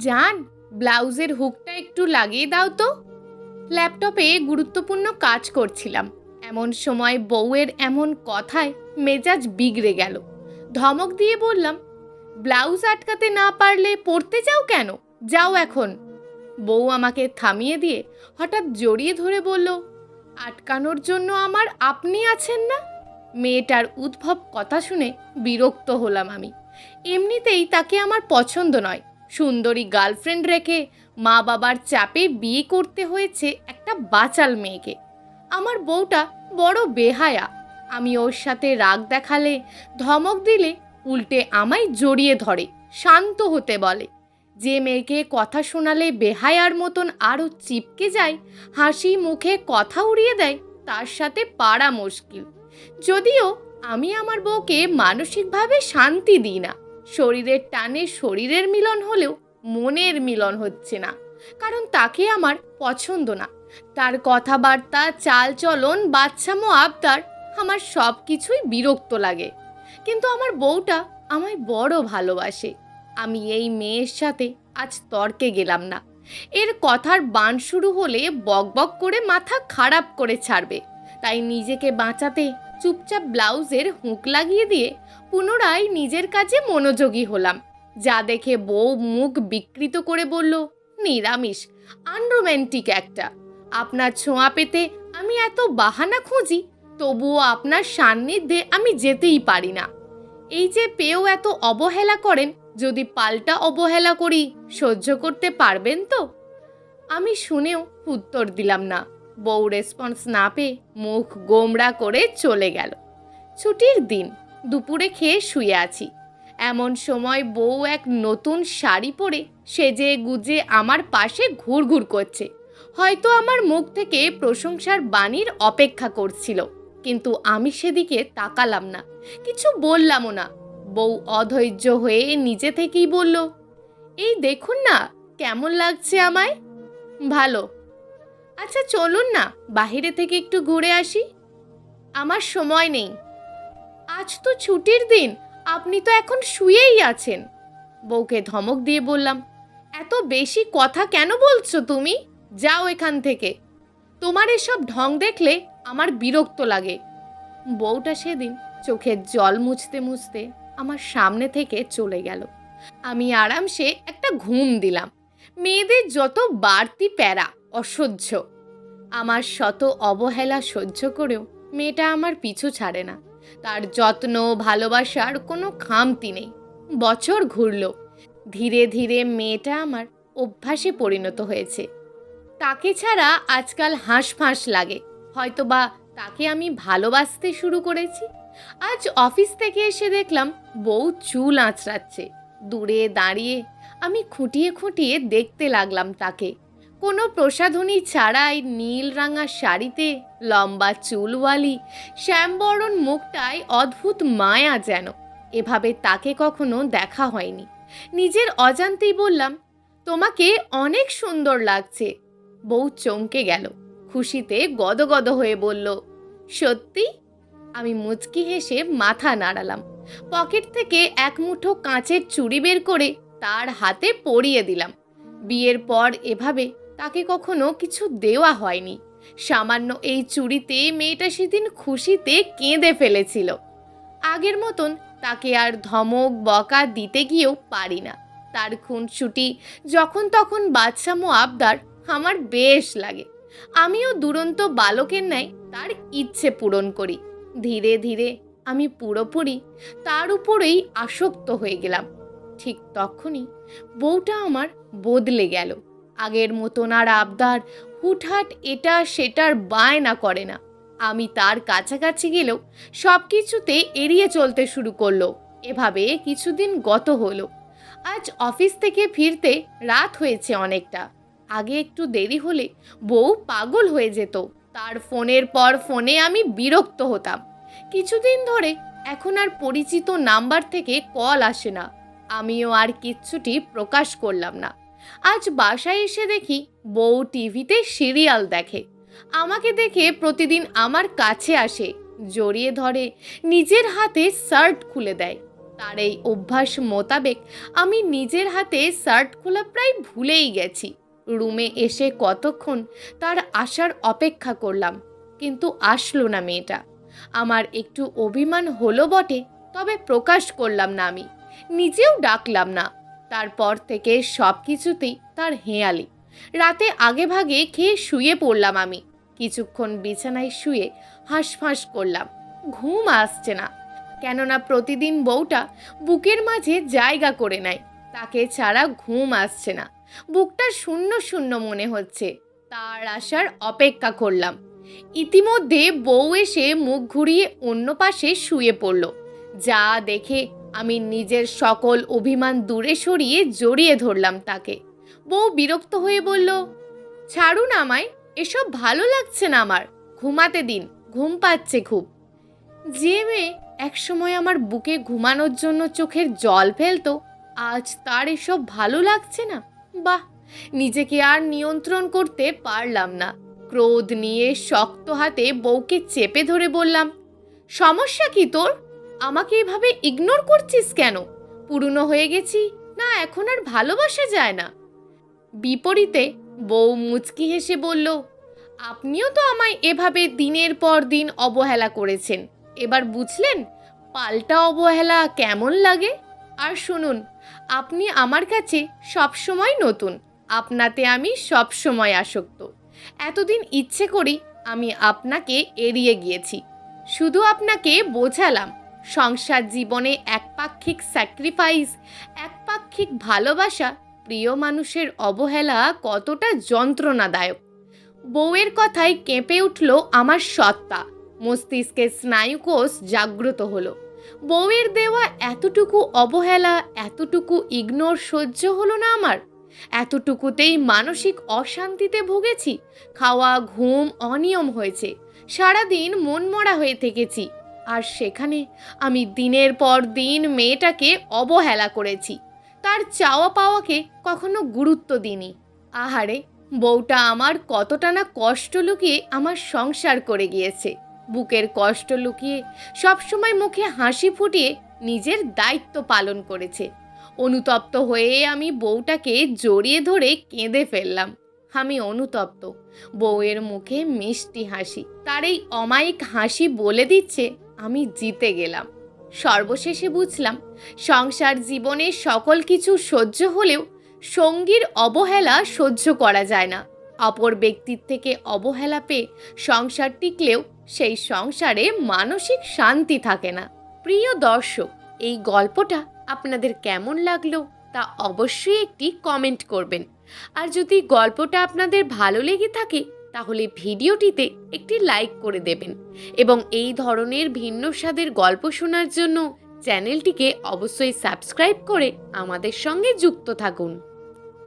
জান, ব্লাউজের হুকটা একটু লাগিয়ে দাও তো। ল্যাপটপে গুরুত্বপূর্ণ কাজ করছিলাম, এমন সময় বউয়ের এমন কথায় মেজাজ বিগড়ে গেল। ধমক দিয়ে বললাম, ব্লাউজ আটকাতে না পারলে পরতে যাও কেন? যাও এখন। বউ আমাকে থামিয়ে দিয়ে হঠাৎ জড়িয়ে ধরে বলল, আটকানোর জন্য আমার আপনি আছেন না? মেয়েটার উদ্ভব কথা শুনে বিরক্ত হলাম আমি। এমনিতেই তাকে আমার পছন্দ নয়। সুন্দরী গার্লফ্রেন্ড রেখে মা বাবার চাপে বিয়ে করতে হয়েছে একটা বাচাল মেয়েকে। আমার বউটা বড় বেহায়া। আমি ওর সাথে রাগ দেখালে, ধমক দিলে উল্টে আমায় জড়িয়ে ধরে, শান্ত হতে বলে। যে মেয়েকে কথা শোনালে বেহায়ার মতন আরও চিপকে যায়, হাসি মুখে কথা উড়িয়ে দেয়, তার সাথে পারা মুশকিল। যদিও আমি আমার বউকে মানসিকভাবে শান্তি দিই না। শরীরের টানে শরীরের মিলন হলেও মনের মিলন হচ্ছে না, কারণ তাকে আমার পছন্দ না। তার কথাবার্তা, চালচলন, বাচ্চামো আবদার, আমার সব কিছুই বিরক্ত লাগে। কিন্তু আমার বউটা আমায় বড় ভালোবাসে। আমি এই মেয়ের সাথে আজ তর্কে গেলাম না। এর কথার বান শুরু হলে বকবক করে মাথা খারাপ করে ছাড়বে। তাই নিজেকে বাঁচাতে চুপচাপ ব্লাউজের হুঁক লাগিয়ে দিয়ে পুনরায় নিজের কাজে মনোযোগী হলাম। যা দেখে বউ মুখ বিকৃত করে বলল, নিরামিষ, আনরোম্যান্টিক একটা। আপনার ছোঁয়া পেতে আমি এত বাহানা খুঁজি, তবুও আপনার সান্নিধ্যে আমি যেতেই পারি না। এই যে পেয়েও এত অবহেলা করেন, যদি পাল্টা অবহেলা করি সহ্য করতে পারবেন তো? আমি শুনেও উত্তর দিলাম না। বউ রেসপন্স না পেয়ে মুখ গোমড়া করে চলে গেল। ছুটির দিন, দুপুরে খেয়ে শুয়ে আছি। এমন সময় বউ এক নতুন শাড়ি পরে সেজে গুজে আমার পাশে ঘুরঘুর করছে। হয়তো আমার মুখ থেকে প্রশংসার বাণীর অপেক্ষা করছিল, কিন্তু আমি সেদিকে তাকালাম না, কিছু বললামও না। বউ অধৈর্য হয়ে নিজে থেকেই বলল, এই দেখুন না কেমন লাগছে আমায়। ভালো। আচ্ছা চলুন না বাহিরে থেকে একটু ঘুরে আসি। আমার সময় নেই। আজ তো ছুটির দিন, আপনি তো এখন শুয়েই আছেন। বউকে ধমক দিয়ে বললাম, এত বেশি কথা কেন বলছো তুমি? যাও এখান থেকে। তোমার এসব ঢং দেখলে আমার বিরক্ত লাগে। বউটা সেদিন চোখের জল মুছতে মুছতে আমার সামনে থেকে চলে গেল। আমি আরামসে একটা ঘুম দিলাম। মেয়েদের যত বাড়তি প্যারা, অসহ্য। আমার শত অবহেলা সহ্য করেও মেয়েটা আমার পিছু ছাড়ে না। তার যত্ন ভালোবাসার কোনো খামতি নেই। বছর ঘুরল, ধীরে ধীরে মেয়েটা আমার অভ্যাসে পরিণত হয়েছে। তাকে ছাড়া আজকাল হাঁসফাঁস লাগে। হয়তোবা তাকে আমি ভালোবাসতে শুরু করেছি। আজ অফিস থেকে এসে দেখলাম বউ চুল আঁচড়াচ্ছে। দূরে দাঁড়িয়ে আমি খুঁটিয়ে খুঁটিয়ে দেখতে লাগলাম তাকে। কোনো প্রসাধনী ছাড়াই নীল রাঙা শাড়িতে, লম্বা চুলওয়ালি, শ্যামবরণ মুখটায় অদ্ভুত মায়া যেন। এভাবে তাকে কখনো দেখা হয়নি। নিজের অজান্তেই বললাম, তোমাকে অনেক সুন্দর লাগছে। বউ চমকে গেল, খুশিতে গদগদ হয়ে বলল, সত্যি? আমি মুচকি হেসে মাথা নাড়ালাম। পকেট থেকে এক মুঠো কাঁচের চুড়ি বের করে তার হাতে পরিয়ে দিলাম। বিয়ের পর এভাবে তাকে কখনো কিছু দেওয়া হয়নি। সামান্য এই চুড়িতে মেয়েটা সেদিন খুশিতে কেঁদে ফেলেছিল। আগের মতন তাকে আর ধমক বকা দিতে গিয়েও পারি না। তার খুনসুটি, যখন তখন বাচ্চামো আবদার আমার বেশ লাগে। আমিও দুরন্ত বালকের ন্যায় তার ইচ্ছে পূরণ করি। ধীরে ধীরে আমি পুরোপুরি তার উপরেই আসক্ত হয়ে গেলাম। ঠিক তখনই বউটা আমার বদলে গেল। আগের মতন আর আবদার, হুটহাট এটা সেটার বায়না করে না। আমি তার কাছাকাছি গেলেও সব কিছুতে এড়িয়ে চলতে শুরু করলো। এভাবে কিছুদিন গত হলো। আজ অফিস থেকে ফিরতে রাত হয়েছে অনেকটা। আগে একটু দেরি হলে বউ পাগল হয়ে যেত। তার ফোনের পর ফোনে আমি বিরক্ত হতাম। কিছুদিন ধরে এখন আর পরিচিত নাম্বার থেকে কল আসে না। আমিও আর কিচ্ছুটি প্রকাশ করলাম না। আজ বাসায় এসে দেখি বউ টিভিতে সিরিয়াল দেখে। আমাকে দেখে প্রতিদিন আমার কাছে আসে, জড়িয়ে ধরে, নিজের হাতে শার্ট খুলে দেয়। তার এই অভ্যাস মোতাবেক আমি নিজের হাতে শার্ট খোলা প্রায় ভুলেই গেছি। রুমে এসে কতক্ষণ তার আসার অপেক্ষা করলাম, কিন্তু আসলো না মেয়েটা। আমার একটু অভিমান হলো বটে, তবে প্রকাশ করলাম না, আমি নিজেও ডাকলাম না। তারপর থেকে সব কিছুতেই তার হেঁয়ালি। রাতে আগে ভাগে খেয়ে শুয়ে পড়লাম আমি। কিছুক্ষণ বিছানায় শুয়ে হাঁসফাঁস করলাম, ঘুম আসছে না। কেননা প্রতিদিন বউটা বুকের মাঝে জায়গা করে নেয়, তাকে ছাড়া ঘুম আসছে না। বুকটা শূন্য শূন্য মনে হচ্ছে। তার আসার অপেক্ষা করলাম। ইতিমধ্যে বউ এসে মুখ ঘুরিয়ে অন্য পাশে শুয়ে পড়ল। যা দেখে আমি নিজের সকল অভিমান দূরে সরিয়ে জড়িয়ে ধরলাম তাকে। বউ বিরক্ত হয়ে বলল, ছাড়ুন আমায়, এসব ভালো লাগছে না আমার, ঘুমাতে দিন, ঘুম পাচ্ছে খুব। যে মেয়ে একসময় আমার বুকে ঘুমানোর জন্য চোখের জল ফেলতো, আজ তার এসব ভালো লাগছে না। বাহ, নিজেকে আর নিয়ন্ত্রণ করতে পারলাম না। ক্রোধ নিয়ে শক্ত হাতে বউকে চেপে ধরে বললাম, সমস্যা কি তোর? আমাকে এভাবে ইগনোর করছিস কেন? পুরনো হয়ে গেছি না, এখন আর ভালোবাসা যায় না? বিপরীতে বউ মুচকি হেসে বলল, আপনিও তো আমায় এভাবে দিনের পর দিন অবহেলা করেছেন, এবার বুঝলেন পাল্টা অবহেলা কেমন লাগে? আর শুনুন, আপনি আমার কাছে সবসময় নতুন, আপনাতে আমি সবসময় আসক্ত। এতদিন ইচ্ছে করি আমি আপনাকে এড়িয়ে গিয়েছি, শুধু আপনাকে বোঝালাম সংসার জীবনে একপাক্ষিক স্যাক্রিফাইস, একপাক্ষিক ভালোবাসা, প্রিয় মানুষের অবহেলা কতটা যন্ত্রণাদায়ক। বউয়ের কথায় কেঁপে উঠল আমার সত্তা, মস্তিষ্কের স্নায়ুকোষ জাগ্রত হলো। বউয়ের দেওয়া এতটুকু অবহেলা, এতটুকু ইগনোর সহ্য হলো না আমার। এতটুকুতেই মানসিক অশান্তিতে ভুগেছি। খাওয়া ঘুম অনিয়ম হয়েছে, সারাদিন মনমরা হয়ে থেকেছি। আর সেখানে আমি দিনের পর দিন মেয়েটাকে অবহেলা করেছি, তার চাওয়া পাওয়াকে কখনো গুরুত্ব দিইনি। আহারে, বউটা আমার কতটা না কষ্ট লুকিয়ে আমার সংসার করে গিয়েছে। বুকের কষ্ট লুকিয়ে সবসময় মুখে হাসি ফুটিয়ে নিজের দায়িত্ব পালন করেছে। অনুতপ্ত হয়ে আমি বউটাকে জড়িয়ে ধরে কেঁদে ফেললাম। আমি অনুতপ্ত। বউয়ের মুখে মিষ্টি হাসি, তার এই অমায়িক হাসি বলে দিচ্ছে আমি জিতে গেলাম। সর্বশেষে বুঝলাম, সংসার জীবনে সকল কিছু সহ্য হলেও সঙ্গীর অবহেলা সহ্য করা যায় না। অপর ব্যক্তির থেকে অবহেলা পেয়ে সংসার টিকলেও সেই সংসারে মানসিক শান্তি থাকে না। প্রিয় দর্শক, এই গল্পটা আপনাদের কেমন লাগলো তা অবশ্যই একটি কমেন্ট করবেন। আর যদি গল্পটা আপনাদের ভালো লেগে থাকে তাহলে ভিডিওটিতে একটি লাইক করে দেবেন এবং এই ধরনের ভিন্ন স্বাদের গল্প শোনার জন্য চ্যানেলটিকে অবশ্যই সাবস্ক্রাইব করে আমাদের সঙ্গে যুক্ত থাকুন।